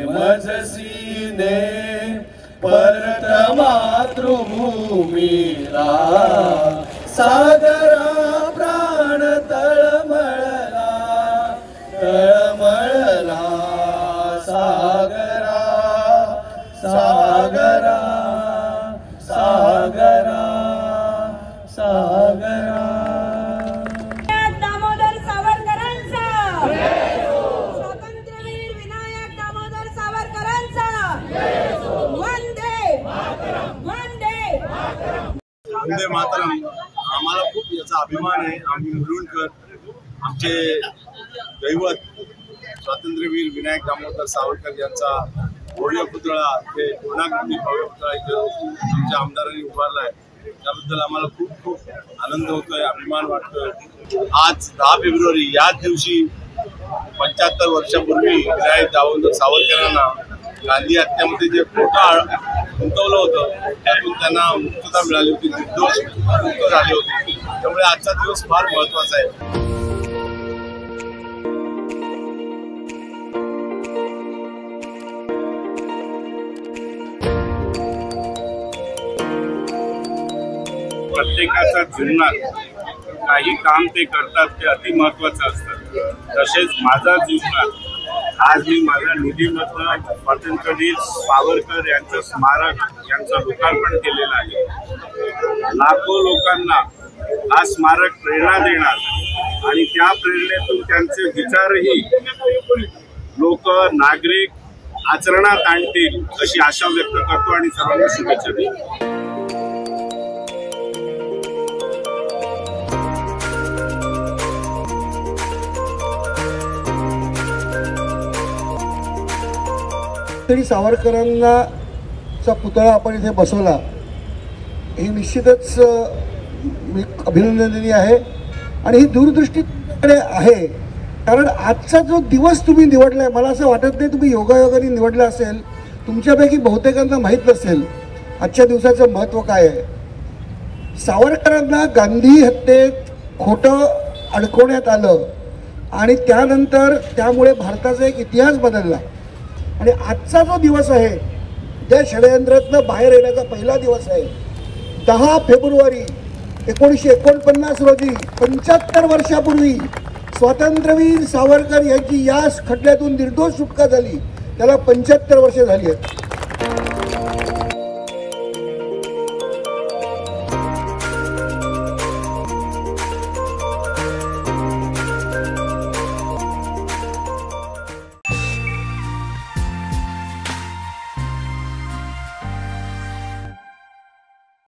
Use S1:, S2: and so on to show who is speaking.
S1: मजसीने परत मातृभूमीला सागरा प्राण तळमळला तळमळला सागरा सागरा सागरा सागरा
S2: दामोदर सावरकरांचा स्वातंत्र्यवीर विनायक दामोदर सावरकरांचा वंदे वंदे
S3: वंदे मातरम। आम्हाला खूप याचा अभिमान आहे। आम्ही मुलुंडकर आमचे दैवत स्वातंत्र्यवीर विनायक दामोदर सावरकर यांचा भव्य पुतळा ते पूर्णाकृती भव्य पुतळा इथे आमच्या आमदारांनी उभारला आहे। त्याबद्दल आम्हाला खूप खूप आनंद होतोय, अभिमान वाटतोय। आज 10 फेब्रुवारी याच दिवशी 75 वर्षापूर्वी विनायक दामोदर सावरकरांना गांधी हत्यामध्ये जे खोटं गुंतवलं होतं त्यातून त्यांना मुक्तता मिळाली होती, निर्दोष मुक्त झाले होते। त्यामुळे आजचा दिवस फार महत्त्वाचा आहे।
S4: प्रत्येकाच्या जीवनात काही काम ते करतात ते अति महत्त्वाचं असतं। तसेच माझ्या जीवनात आज मी माझ्या निधीमधून स्वातंत्र्यवीर सावरकर यांचं स्मारक यांचं लोकार्पण केलेलं आहे। लाखो लोकांना हा स्मारक प्रेरणा देणार आणि त्या प्रेरणेतून त्यांचे विचारही लोक नागरिक आचरणात आणतील अशी आशा व्यक्त करतो आणि सर्वांना शुभेच्छा देतो।
S5: तरी सावरकरांचा पुतळा आपण इथे बसवला हे निश्चितच अभिनंदनीय आहे आणि ही दूरदृष्टीकडे आहे। कारण आजचा जो दिवस तुम्ही निवडला आहे, मला असं वाटत नाही तुम्ही योगायोगाने निवडला असेल। तुमच्यापैकी बहुतेकांना माहीत नसेल आजच्या दिवसाचं महत्त्व काय आहे। सावरकरांना गांधी हत्येत खोटं अडकवण्यात आलं आणि त्यानंतर त्यामुळे भारताचा एक इतिहास बदलला आणि आजचा जो दिवस आहे त्या षडयंत्रातनं बाहेर येण्याचा पहिला दिवस आहे। 10 फेब्रुवारी 1949 रोजी 75 वर्षापूर्वी स्वातंत्र्यवीर सावरकर यांची या खटल्यातून निर्दोष सुटका झाली। त्याला 75 वर्षे झाली आहेत।